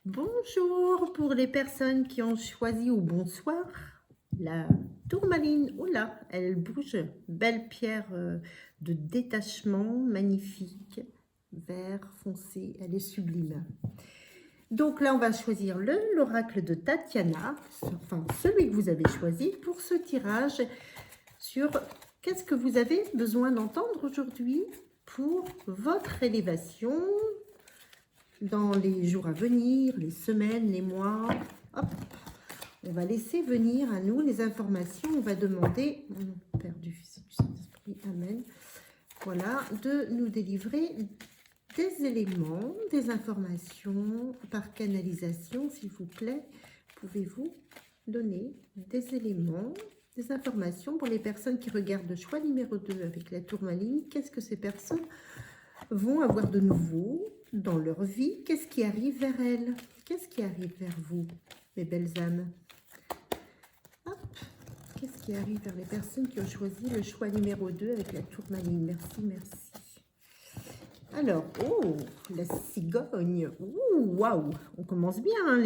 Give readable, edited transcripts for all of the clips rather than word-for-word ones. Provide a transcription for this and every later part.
Bonjour pour les personnes qui ont choisi, ou bonsoir, la tourmaline. Oh là, elle bouge. Belle pierre de détachement, magnifique, vert foncé, elle est sublime. Donc là, on va choisir l'oracle de Tatiana, enfin celui que vous avez choisi pour ce tirage sur qu'est-ce que vous avez besoin d'entendre aujourd'hui pour votre élévation dans les jours à venir, les semaines, les mois. Hop, on va laisser venir à nous les informations. On va demander, Père du Fils et du Saint-Esprit, Amen, voilà, de nous délivrer des éléments, des informations par canalisation, s'il vous plaît. Pouvez-vous donner des éléments, des informations pour les personnes qui regardent le choix numéro 2 avec la tourmaline? Qu'est-ce que ces personnes vont avoir de nouveau dans leur vie? Qu'est-ce qui arrive vers elles? Qu'est-ce qui arrive vers vous, mes belles âmes? Hop. Qu'est-ce qui arrive vers les personnes qui ont choisi le choix numéro 2 avec la tourmaline? Merci, merci. Alors, oh, la cigogne. Ouh, waouh, on commence bien, hein,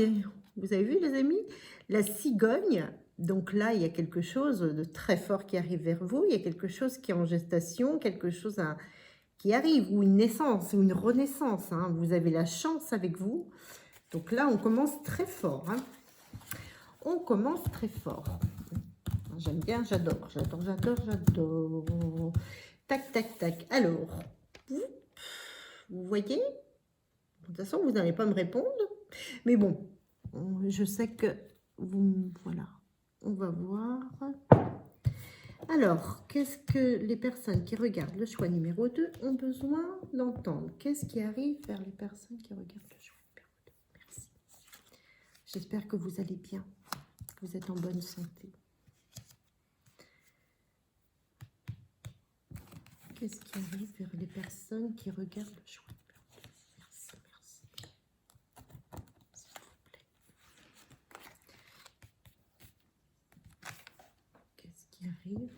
vous avez vu, les amis? La cigogne. Donc là, il y a quelque chose de très fort qui arrive vers vous. Il y a quelque chose qui est en gestation, quelque chose qui arrive, ou une naissance, ou une renaissance. Hein. Vous avez la chance avec vous. Donc là, on commence très fort. Hein. On commence très fort. J'aime bien, j'adore, j'adore, j'adore, j'adore. Tac, tac, tac. Alors, vous voyez? De toute façon, vous n'allez pas me répondre. Mais bon, je sais que vous... Voilà. On va voir. Alors, qu'est-ce que les personnes qui regardent le choix numéro 2 ont besoin d'entendre? Qu'est-ce qui arrive vers les personnes qui regardent le choix numéro 2? Merci. J'espère que vous allez bien, que vous êtes en bonne santé. Qu'est-ce qui arrive vers les personnes qui regardent le choix numéro 2? Merci, merci. S'il vous plaît. Qu'est-ce qui arrive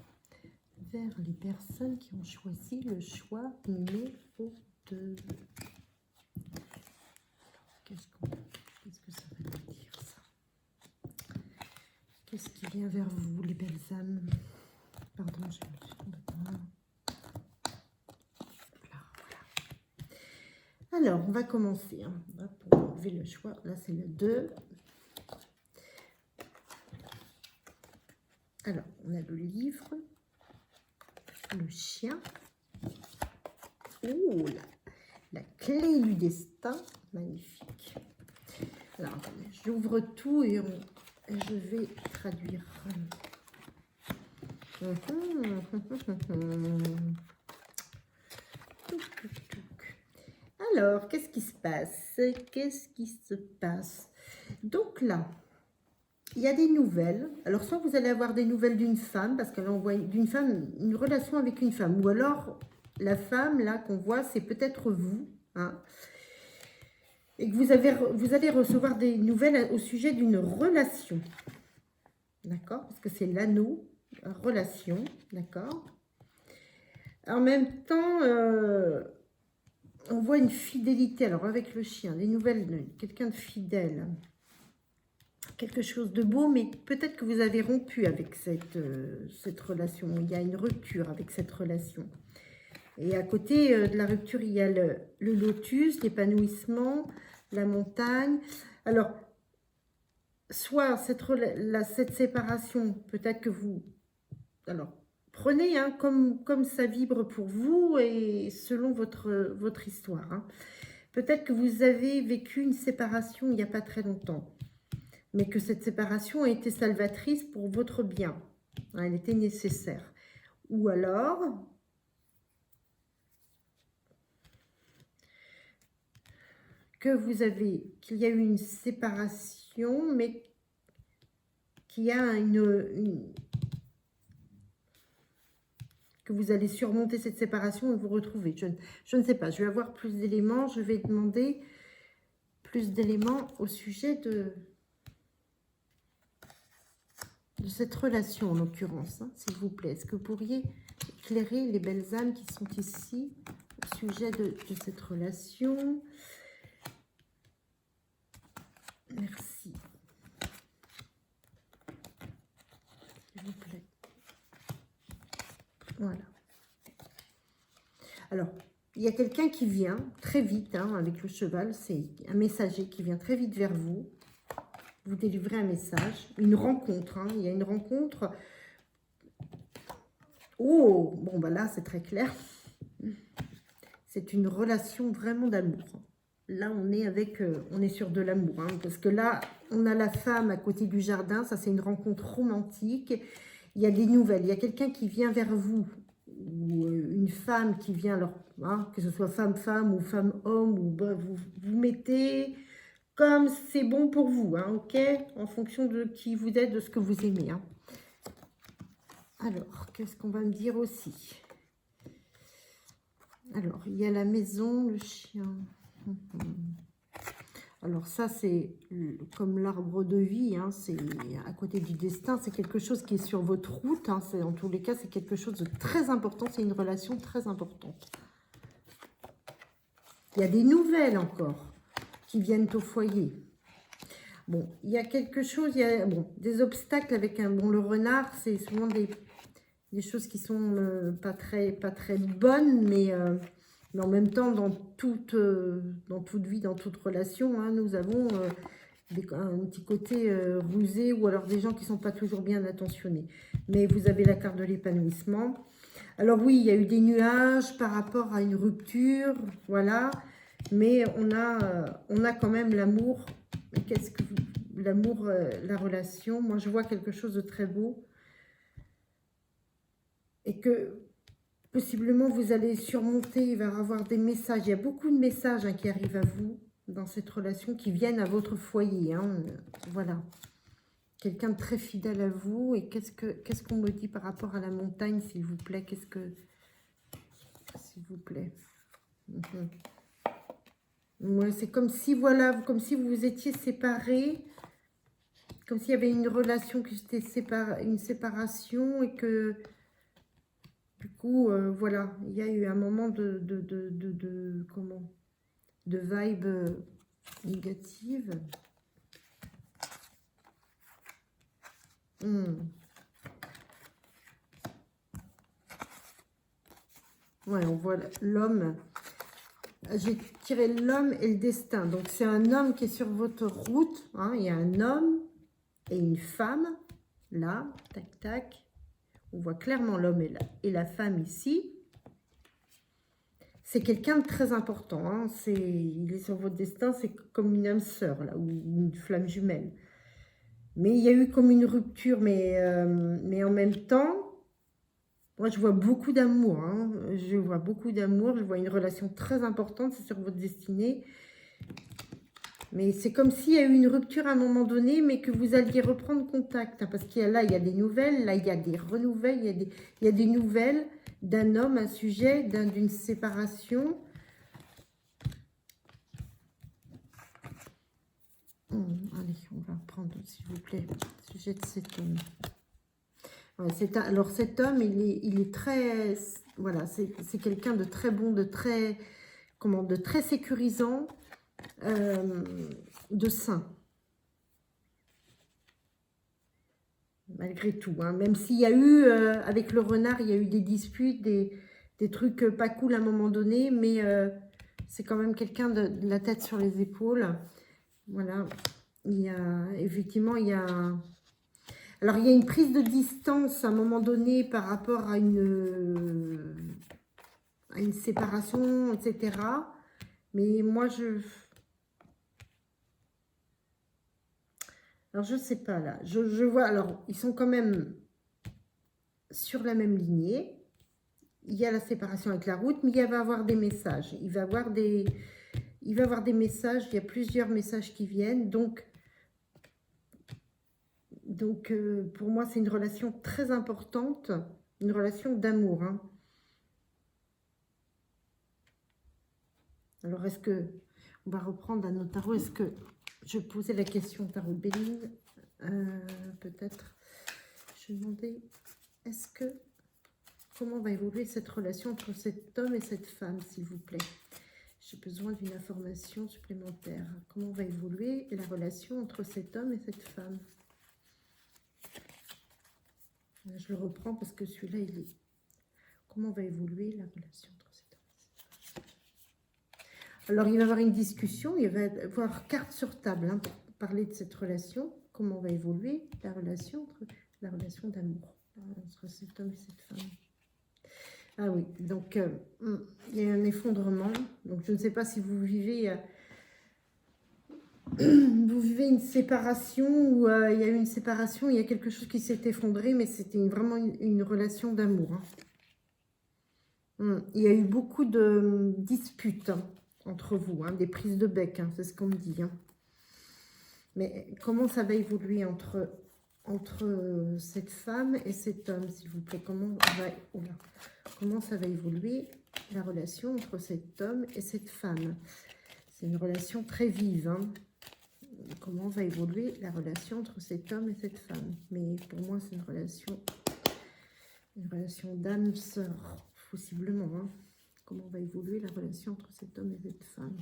vers les personnes qui ont choisi le choix numéro 2? Qu'est-ce que ça veut dire, ça? Qu'est-ce qui vient vers vous, les belles âmes? Pardon, j'ai le son de moi. Voilà, voilà. Alors, on va commencer. Hein. Pour enlever le choix, là, c'est le 2. Alors, on a le livre, le chien. Oh, la clé du destin. Magnifique. Alors, j'ouvre tout et je vais traduire. Alors, qu'est-ce qui se passe? Qu'est-ce qui se passe? Donc là, il y a des nouvelles. Alors, soit vous allez avoir des nouvelles d'une femme, parce qu'elle envoie d'une femme, une relation avec une femme. Ou alors, la femme, là, qu'on voit, c'est peut-être vous. Hein, et que vous allez recevoir des nouvelles au sujet d'une relation. D'accord? Parce que c'est l'anneau, relation. D'accord? En même temps, on voit une fidélité. Alors, avec le chien, les nouvelles de quelqu'un de fidèle. Quelque chose de beau, mais peut-être que vous avez rompu avec cette relation. Il y a une rupture avec cette relation. Et à côté de la rupture, il y a le lotus, l'épanouissement, la montagne. Alors, soit cette séparation, peut-être que vous... Alors, prenez hein, comme ça vibre pour vous et selon votre histoire. Hein. Peut-être que vous avez vécu une séparation il n'y a pas très longtemps, mais que cette séparation a été salvatrice pour votre bien. Hein, elle était nécessaire. Ou alors... qu'il y a eu une séparation, mais qu'il y a que vous allez surmonter cette séparation et vous retrouver. Je ne sais pas, je vais avoir plus d'éléments, je vais demander plus d'éléments au sujet de cette relation en l'occurrence, hein, s'il vous plaît. Est-ce que vous pourriez éclairer les belles âmes qui sont ici au sujet de cette relation ? Alors, il y a quelqu'un qui vient très vite, hein, avec le cheval. C'est un messager qui vient très vite vers vous. Vous délivrez un message, une rencontre. Hein, il y a une rencontre. Oh, bon, bah là, c'est très clair. C'est une relation vraiment d'amour. Là, on est avec, on est sur de l'amour, hein, parce que là, on a la femme à côté du jardin. Ça, c'est une rencontre romantique. Il y a des nouvelles. Il y a quelqu'un qui vient vers vous, ou une femme qui vient, alors, hein, que ce soit femme-femme ou femme-homme, ou bah, vous mettez comme c'est bon pour vous, hein, ok, en fonction de qui vous êtes, de ce que vous aimez. Hein. Alors, qu'est-ce qu'on va me dire aussi? Alors, il y a la maison, le chien. Alors ça, c'est comme l'arbre de vie, hein, c'est à côté du destin, c'est quelque chose qui est sur votre route. Hein, en tous les cas, c'est quelque chose de très important, c'est une relation très importante. Il y a des nouvelles encore qui viennent au foyer. Bon, il y a quelque chose, il y a bon, des obstacles avec un... Bon, le renard, c'est souvent des choses qui sont pas très bonnes, mais en même temps, dans toute vie, dans toute relation, hein, nous avons un petit côté rusé, ou alors des gens qui ne sont pas toujours bien attentionnés. Mais vous avez la carte de l'épanouissement. Alors oui, il y a eu des nuages par rapport à une rupture, voilà. Mais on a quand même l'amour. Qu'est-ce que l'amour, la relation? Moi, je vois quelque chose de très beau. Et que possiblement vous allez surmonter, il va y avoir des messages. Il y a beaucoup de messages, hein, qui arrivent à vous dans cette relation, qui viennent à votre foyer. Hein, voilà. Quelqu'un de très fidèle à vous. Et qu'est-ce qu'on me dit par rapport à la montagne, s'il vous plaît? S'il vous plaît. Ouais, c'est comme si, voilà, comme si vous vous étiez séparés. Comme s'il y avait une relation qui était une séparation, et que du coup, voilà, il y a eu un moment de vibe négative. Ouais, on voit l'homme. J'ai tiré l'homme et le destin. Donc, c'est un homme qui est sur votre route. Hein. Il y a un homme et une femme. Là, tac, tac. On voit clairement l'homme et la femme ici. C'est quelqu'un de très important. Hein. Il est sur votre destin. C'est comme une âme sœur, là, ou une flamme jumelle. Mais il y a eu comme une rupture. Mais en même temps, moi, je vois beaucoup d'amour. Hein. Je vois beaucoup d'amour. Je vois une relation très importante. C'est sur votre destinée. Mais c'est comme s'il y a eu une rupture à un moment donné, mais que vous alliez reprendre contact. Hein, parce qu'il y a là, il y a des nouvelles. Là, il y a des renouvelles. Il y a des nouvelles d'un homme, un sujet, d'une séparation. Allez, on va prendre, s'il vous plaît, le sujet de cet homme. Ouais, alors, cet homme, il est très... Voilà, c'est quelqu'un de très bon, de très sécurisant, de sain. Malgré tout, hein. Même s'il y a eu, avec le renard, il y a eu des disputes, des trucs pas cool à un moment donné, mais c'est quand même quelqu'un de la tête sur les épaules. Voilà, effectivement, alors, il y a une prise de distance à un moment donné par rapport à une séparation, etc. Mais moi, alors, je sais pas, là. Je vois, alors, ils sont quand même sur la même lignée. Il y a la séparation avec la route, mais il va y avoir des messages. Il va y avoir des messages, il y a plusieurs messages qui viennent. Donc pour moi, c'est une relation très importante, une relation d'amour. Hein. Alors, est-ce que... On va reprendre un autre tarot. Est-ce que... Je posais la question au tarot de Béline. Peut-être. Je demandais, est-ce que... Comment va évoluer cette relation entre cet homme et cette femme, s'il vous plaît? J'ai besoin d'une information supplémentaire. Comment va évoluer la relation entre cet homme et cette femme? Je le reprends parce que celui-là, il est... Comment va évoluer la relation entre cet homme et cette Alors, il va y avoir une discussion, il va y avoir carte sur table hein, pour parler de cette relation, comment va évoluer la relation d'amour entre cet homme et cette femme. Ah oui, donc il y a un effondrement. Donc, je ne sais pas si vous vivez... vous vivez une séparation ou il y a eu une séparation, il y a quelque chose qui s'est effondré, mais c'était vraiment une relation d'amour. Hein. Il y a eu beaucoup de disputes hein, entre vous, hein, des prises de bec, hein, c'est ce qu'on me dit. Hein. Mais comment ça va évoluer entre cette femme et cet homme, s'il vous plaît? Comment ça va évoluer la relation entre cet homme et cette femme? C'est une relation très vive, hein. Comment va évoluer la relation entre cet homme et cette femme? Mais pour moi, c'est une relation d'âme-sœur, possiblement. Hein. Comment va évoluer la relation entre cet homme et cette femme?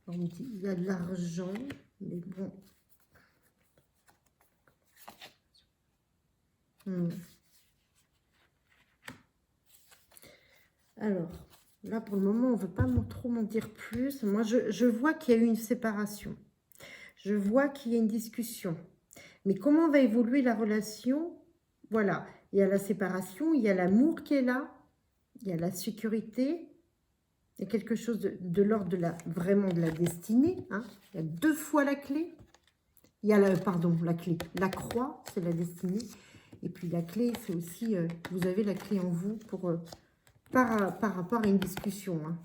Alors, on dit, il y a de l'argent, mais bon. Alors, là, pour le moment, on ne veut pas trop m'en dire plus. Moi, je vois qu'il y a eu une séparation. Je vois qu'il y a une discussion. Mais comment va évoluer la relation? Voilà, il y a la séparation, il y a l'amour qui est là, il y a la sécurité, il y a quelque chose de l'ordre de vraiment de la destinée. Hein. Il y a 2 fois la clé. Il y a la clé. La croix, c'est la destinée. Et puis la clé, c'est aussi, vous avez la clé en vous pour... Par rapport à une discussion. Hein.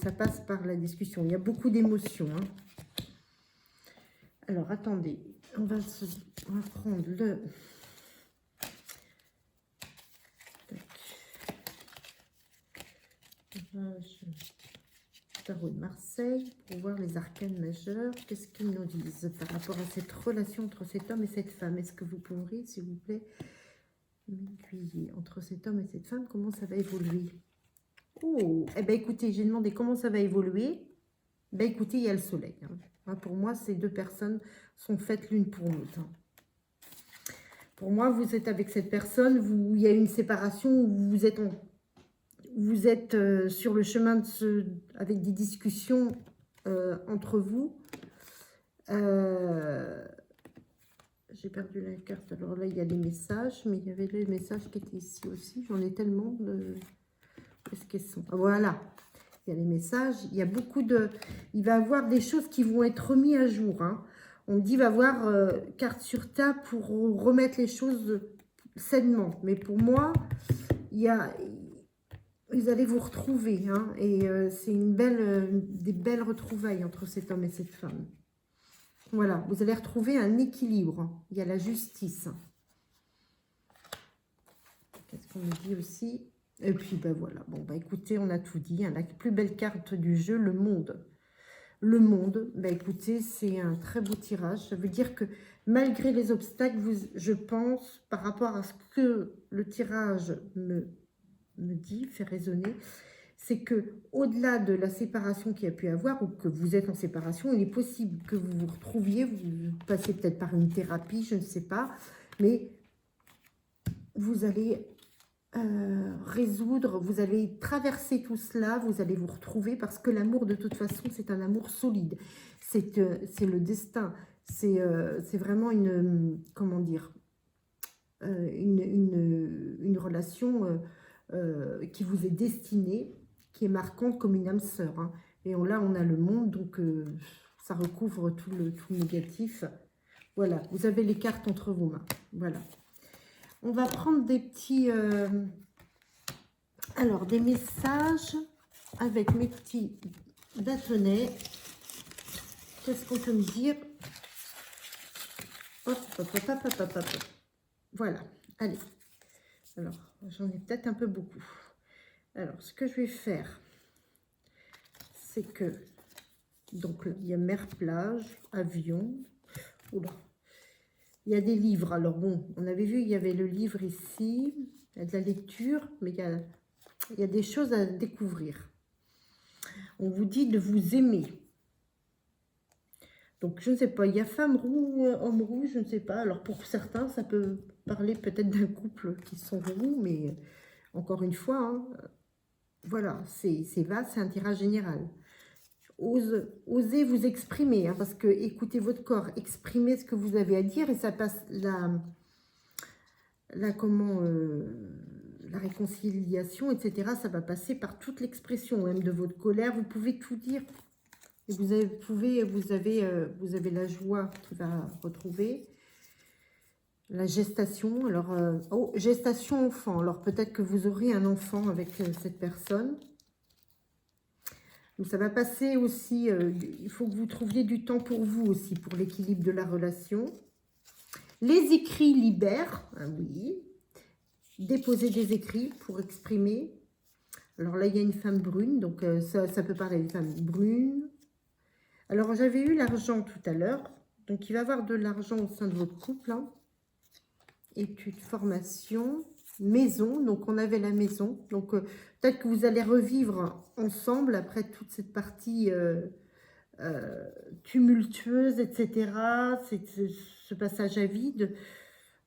Ça passe par la discussion. Il y a beaucoup d'émotions. Hein. Alors, attendez. On va prendre le... Tarot de Marseille pour voir les arcanes majeures. Qu'est-ce qu'ils nous disent par rapport à cette relation entre cet homme et cette femme? Est-ce que vous pourriez, s'il vous plaît, m'aiguiller entre cet homme et cette femme? Comment ça va évoluer? Oh, eh bien écoutez, j'ai demandé comment ça va évoluer. Ben écoutez, il y a le soleil. Hein. Pour moi, ces 2 personnes sont faites l'une pour l'autre. Hein. Pour moi, vous êtes avec cette personne, il y a une séparation, vous êtes sur le chemin avec des discussions entre vous. J'ai perdu la carte. Alors là, il y a les messages, mais il y avait les messages qui étaient ici aussi. J'en ai tellement de... Qu'est-ce qu'elles sont? Voilà. Il y a les messages. Il y a beaucoup de... Il va y avoir des choses qui vont être remises à jour. Hein. On me dit, il va y avoir carte sur table pour remettre les choses sainement. Mais pour moi, vous allez vous retrouver. Hein, et c'est des belles retrouvailles entre cet homme et cette femme. Voilà. Vous allez retrouver un équilibre. Il y a la justice. Qu'est-ce qu'on me dit aussi? Et puis, ben voilà. Bon, ben écoutez, on a tout dit. Hein, la plus belle carte du jeu, le monde. Le monde, ben écoutez, c'est un très beau tirage. Ça veut dire que malgré les obstacles, je pense, par rapport à ce que le tirage me dit, fait résonner, c'est que au-delà de la séparation qu'il y a pu avoir, ou que vous êtes en séparation, il est possible que vous vous retrouviez, vous passez peut-être par une thérapie, je ne sais pas, mais vous allez... résoudre, vous allez traverser tout cela, vous allez vous retrouver parce que l'amour de toute façon c'est un amour solide, c'est le destin, c'est vraiment une, comment dire, une relation qui vous est destinée, qui est marquante comme une âme sœur, hein. Et là on a le monde, donc ça recouvre tout le négatif. Voilà, vous avez les cartes entre vos mains, voilà. On va prendre des petits... alors, des messages avec mes petits bâtonnets. Qu'est-ce qu'on peut me dire? Hop, hop, hop, hop, hop, hop, hop. Voilà, allez. Alors, j'en ai peut-être un peu beaucoup. Alors, ce que je vais faire, c'est que... Donc, là, il y a mer, plage, avion. Oula. Il y a des livres. Alors bon, on avait vu, il y avait le livre ici. Il y a de la lecture, mais il y a des choses à découvrir. On vous dit de vous aimer. Donc, je ne sais pas, il y a femme roux, homme roux, je ne sais pas. Alors, pour certains, ça peut parler peut-être d'un couple qui sont roux, mais encore une fois, hein, voilà, c'est vaste, c'est un tirage général. osez vous exprimer, hein, parce que écoutez votre corps, exprimez ce que vous avez à dire et ça passe la réconciliation, etc. Ça va passer par toute l'expression, même de votre colère. Vous pouvez tout dire. Et vous avez la joie qui va retrouver. La gestation. Alors, gestation enfant. Alors, peut-être que vous aurez un enfant avec cette personne. Donc, ça va passer aussi. Il faut que vous trouviez du temps pour vous aussi, pour l'équilibre de la relation. Les écrits libèrent. Ah oui. Déposer des écrits pour exprimer. Alors là, il y a une femme brune. Donc, ça peut parler d'une femme brune. Alors, j'avais eu l'argent tout à l'heure. Donc, il va y avoir de l'argent au sein de votre couple. Hein. Études, formation, maison. Donc, on avait la maison. Donc, peut-être que vous allez revivre ensemble après toute cette partie tumultueuse, etc. Ce passage à vide.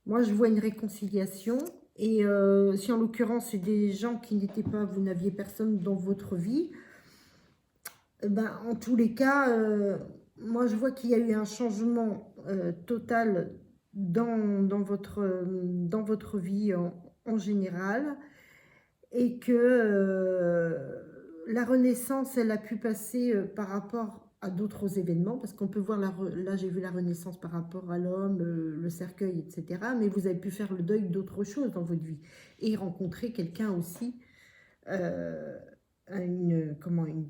Moi, je vois une réconciliation. Et si en l'occurrence, c'est des gens qui n'étaient pas, vous n'aviez personne dans votre vie, ben, en tous les cas, moi, je vois qu'il y a eu un changement total dans votre vie en général et que la renaissance, elle a pu passer par rapport à d'autres événements, parce qu'on peut voir, là j'ai vu la renaissance par rapport à l'homme, le cercueil, etc. Mais vous avez pu faire le deuil d'autres choses dans votre vie et rencontrer quelqu'un aussi, une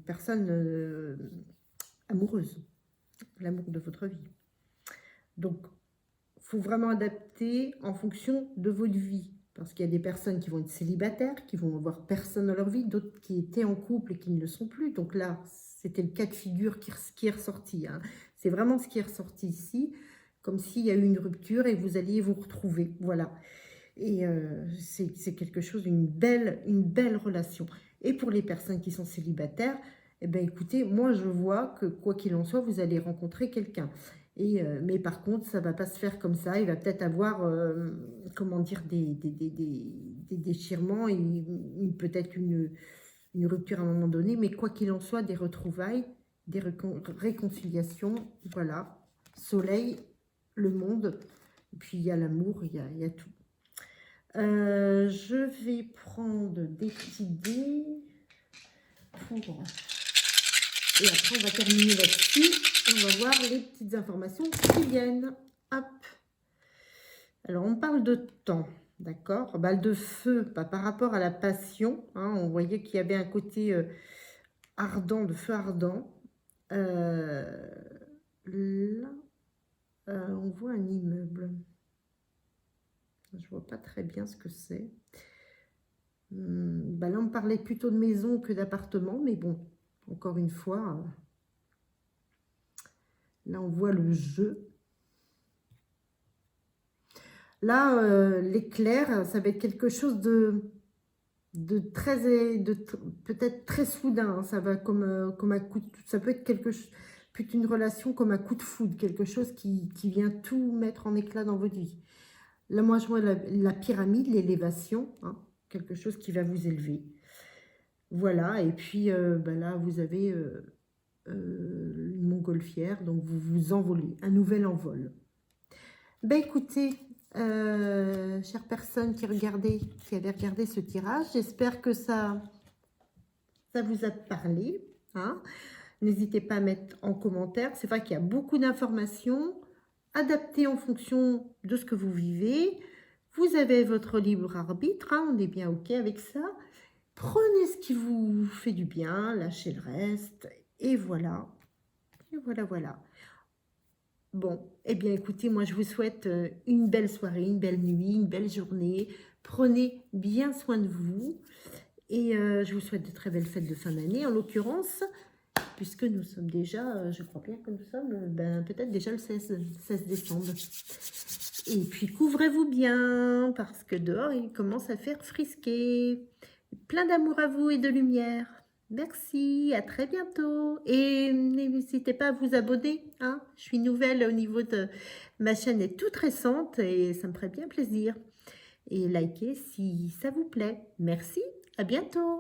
personne amoureuse, l'amour de votre vie. Donc, il faut vraiment adapter en fonction de votre vie. Parce qu'il y a des personnes qui vont être célibataires, qui vont avoir personne dans leur vie, d'autres qui étaient en couple et qui ne le sont plus. Donc là, c'était le cas de figure qui est ressorti. Hein. C'est vraiment ce qui est ressorti ici, comme s'il y a eu une rupture et vous alliez vous retrouver. Voilà. Et c'est quelque chose, une belle relation. Et pour les personnes qui sont célibataires, eh bien, écoutez, moi, je vois que quoi qu'il en soit, vous allez rencontrer quelqu'un. Mais par contre, ça ne va pas se faire comme ça. Il va peut-être avoir, comment dire, des déchirements et peut-être une rupture à un moment donné. Mais quoi qu'il en soit, des retrouvailles, des réconciliations, voilà. Soleil, le monde, et puis il y a l'amour, il y a tout. Je vais prendre des petites dés pour... Et après, on va terminer là-dessus. On va voir les petites informations qui viennent. Hop. Alors, on parle de temps, d'accord? Balle de feu, pas par rapport à la passion. Hein, on voyait qu'il y avait un côté ardent, de feu ardent. Là, on voit un immeuble. Je vois pas très bien ce que c'est. Là, on parlait plutôt de maison que d'appartement, mais bon, encore une fois, là, on voit le jeu. Là, l'éclair, ça va être quelque chose de peut-être très soudain. Hein. Ça va comme un coup ça peut être plutôt une relation comme un coup de foudre, quelque chose qui vient tout mettre en éclat dans votre vie. Là, moi, je vois la pyramide, l'élévation, hein, quelque chose qui va vous élever. Voilà, et puis là, vous avez une montgolfière, donc vous vous envolez, un nouvel envol. Écoutez, chère personne qui avait regardé ce tirage, j'espère que ça vous a parlé. Hein. N'hésitez pas à mettre en commentaire. C'est vrai qu'il y a beaucoup d'informations adaptées en fonction de ce que vous vivez. Vous avez votre libre arbitre, hein, on est bien OK avec ça. Prenez ce qui vous fait du bien, lâchez le reste, et voilà. Et voilà. Bon, eh bien écoutez, moi je vous souhaite une belle soirée, une belle nuit, une belle journée. Prenez bien soin de vous. Et je vous souhaite de très belles fêtes de fin d'année, en l'occurrence, puisque nous sommes déjà, je crois bien que nous sommes peut-être déjà le 16 décembre. Et puis couvrez-vous bien, parce que dehors il commence à faire frisquer. Plein d'amour à vous et de lumière. Merci, à très bientôt. Et n'hésitez pas à vous abonner. Hein. Je suis nouvelle au niveau de ma chaîne, est toute récente et ça me ferait bien plaisir. Et likez si ça vous plaît. Merci, à bientôt.